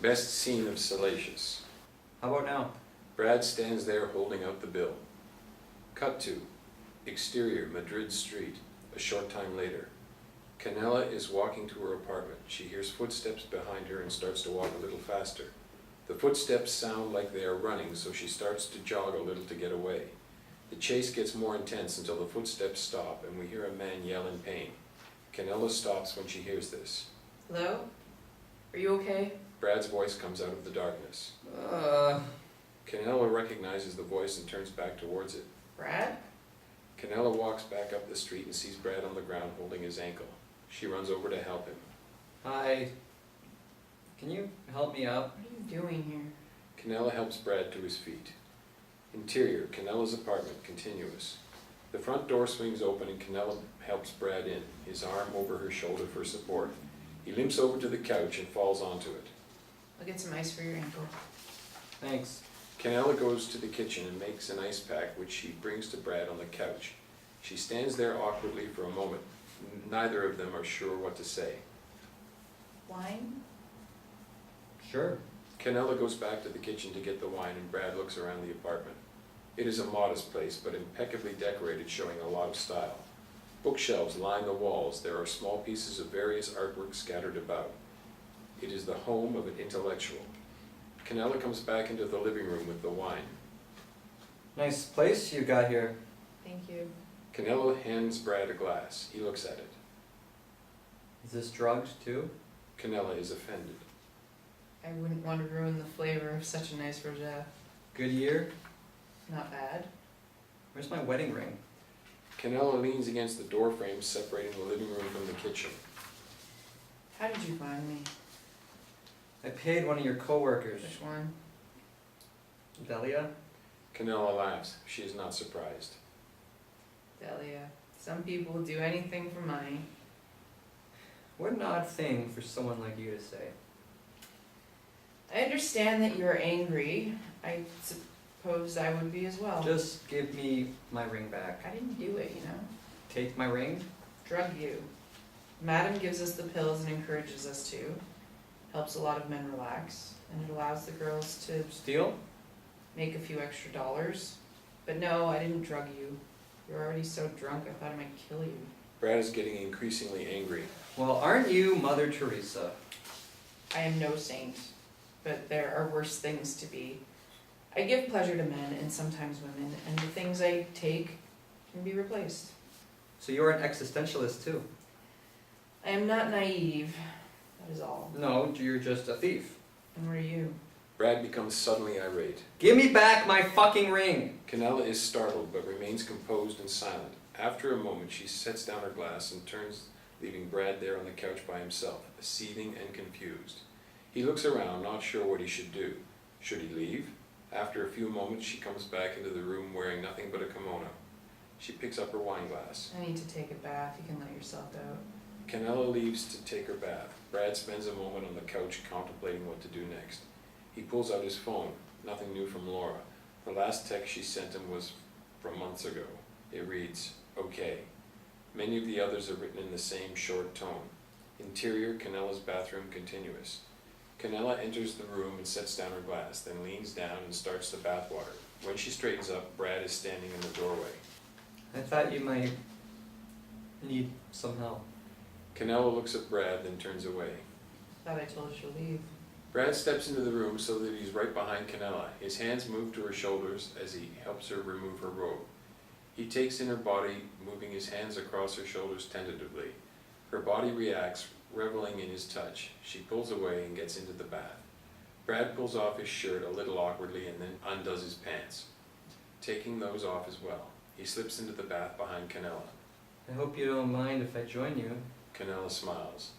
Best scene of Salacious. How about now? Brad stands there holding out the bill. Cut to exterior Madrid street. A short time later. Canela is walking to her apartment. She hears footsteps behind her and starts to walk a little faster. The footsteps sound like they are running, so she starts to jog a little to get away. The chase gets more intense until the footsteps stop and we hear a man yell in pain. Canela stops when she hears this. Hello? Are you okay? Brad's voice comes out of the darkness. Canela recognizes the voice and turns back towards it. Brad? Canela walks back up the street and sees Brad on the ground holding his ankle. She runs over to help him. Hi. Can you help me up? What are you doing here? Canela helps Brad to his feet. Interior, Canela's apartment, continuous. The front door swings open and Canela helps Brad in, his arm over her shoulder for support. He limps over to the couch and falls onto it. I'll get some ice for your ankle. Thanks. Canela goes to the kitchen and makes an ice pack which she brings to Brad on the couch. She stands there awkwardly for a moment. Neither of them are sure what to say. Wine? Sure. Canela goes back to the kitchen to get the wine and Brad looks around the apartment. It is a modest place, but impeccably decorated, showing a lot of style. Bookshelves line the walls. There are small pieces of various artwork scattered about. It is the home of an intellectual. Canela comes back into the living room with the wine. Nice place you got here. Thank you. Canela hands Brad a glass. He looks at it. Is this drugged too? Canela is offended. I wouldn't want to ruin the flavor of such a nice rosé. Good year? Not bad. Where's my wedding ring? Canela leans against the doorframe separating the living room from the kitchen. How did you find me? I paid one of your coworkers. Which one? Delia? Canela laughs. She is not surprised. Delia. Some people will do anything for money. What an odd thing for someone like you to say. I understand that you're angry. I suppose I would be as well. Just give me my ring back. I didn't do it, you know. Take my ring? Drug you. Madam gives us the pills and encourages us to. Helps a lot of men relax. And it allows the girls to Steal? make a few extra dollars. But no, I didn't drug you. You're already so drunk I thought I might kill you. Brad is getting increasingly angry. Well, aren't you Mother Teresa? I am no saint, but there are worse things to be. I give pleasure to men and sometimes women, and the things I take can be replaced. So you're an existentialist too? I am not naive, that is all. No, you're just a thief. And what are you? Brad becomes suddenly irate. Give me back my fucking ring! Canela is startled but remains composed and silent. After a moment she sets down her glass and turns, leaving Brad there on the couch by himself, seething and confused. He looks around, not sure what he should do. Should he leave? After a few moments she comes back into the room wearing nothing but a kimono. She picks up her wine glass. I need to take a bath, you can let yourself out. Canela leaves to take her bath. Brad spends a moment on the couch contemplating what to do next. He pulls out his phone. Nothing new from Laura. The last text she sent him was from months ago. It reads, "Okay." Many of the others are written in the same short tone. Interior, Canela's bathroom, continuous. Canela enters the room and sets down her glass, then leans down and starts the bath water. When she straightens up, Brad is standing in the doorway. I thought you might need some help. Canela looks at Brad, then turns away. Thought I told you to leave. Brad steps into the room so that he's right behind Canela. His hands move to her shoulders as he helps her remove her robe. He takes in her body, moving his hands across her shoulders tentatively. Her body reacts, reveling in his touch. She pulls away and gets into the bath. Brad pulls off his shirt a little awkwardly and then undoes his pants, taking those off as well. He slips into the bath behind Canela. I hope you don't mind if I join you. Canela smiles.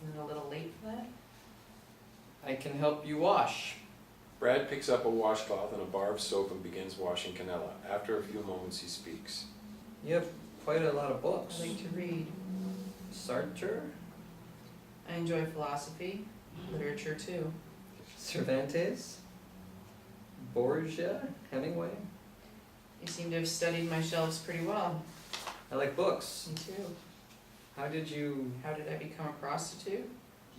Isn't it a little late for that? I can help you wash. Brad picks up a washcloth and a bar of soap and begins washing Canela. After a few moments he speaks. You have quite a lot of books. I like to read. Sartre? I enjoy philosophy, literature too. Cervantes? Borgia? Hemingway? You seem to have studied my shelves pretty well. I like books. Me too. How did you... How did I become a prostitute?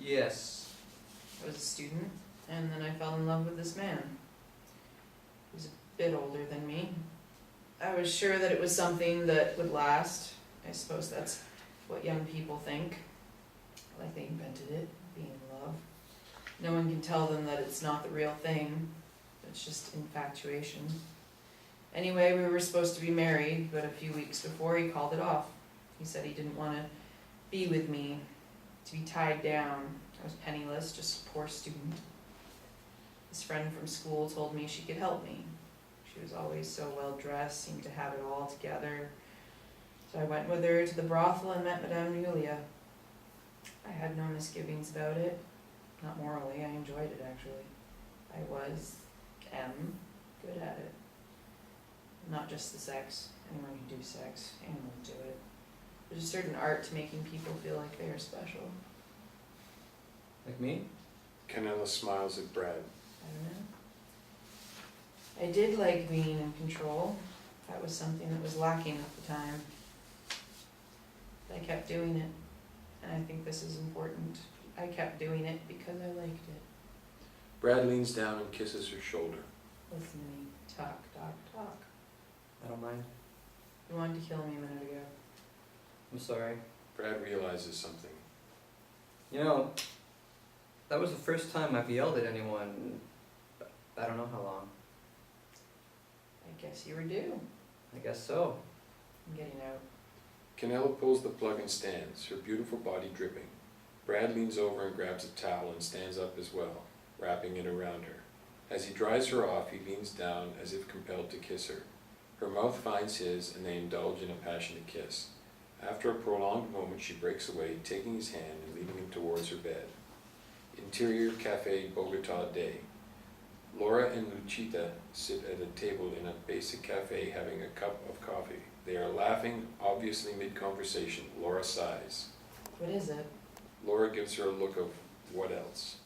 Yes. I was a student. and then I fell in love with this man. He's a bit older than me. I was sure that it was something that would last. I suppose that's what young people think. Like they invented it, being in love. No one can tell them that it's not the real thing. It's just infatuation. Anyway, we were supposed to be married, but a few weeks before he called it off. He said he didn't want to be with me, to be tied down. I was penniless, just a poor student. His friend from school told me she could help me. She was always so well dressed, seemed to have it all together. So I went with her to the brothel and met Madame Julia. I had no misgivings about it. Not morally, I enjoyed it actually. I am good at it. Not just the sex. Anyone can do sex. Anyone can do it. There's a certain art to making people feel like they are special. Like me? Canela smiles at Brad. I don't know. I did like being in control. That was something that was lacking at the time. But I kept doing it. And I think this is important. I kept doing it because I liked it. Brad leans down and kisses her shoulder. Listen to me. Talk, talk, talk. I don't mind. You wanted to kill me a minute ago. I'm sorry. Brad realizes something. You know, that was the first time I've yelled at anyone. I don't know how long. I guess you were due. I guess so. I'm getting out. Canela pulls the plug and stands, her beautiful body dripping. Brad leans over and grabs a towel and stands up as well, wrapping it around her. As he dries her off, he leans down as if compelled to kiss her. Her mouth finds his, and they indulge in a passionate kiss. After a prolonged moment, she breaks away, taking his hand and leading him towards her bed. Interior Cafe Bogota Day. Laura and Luchita sit at a table in a basic cafe having a cup of coffee. They are laughing, obviously mid-conversation. Laura sighs. What is it? Laura gives her a look of what else.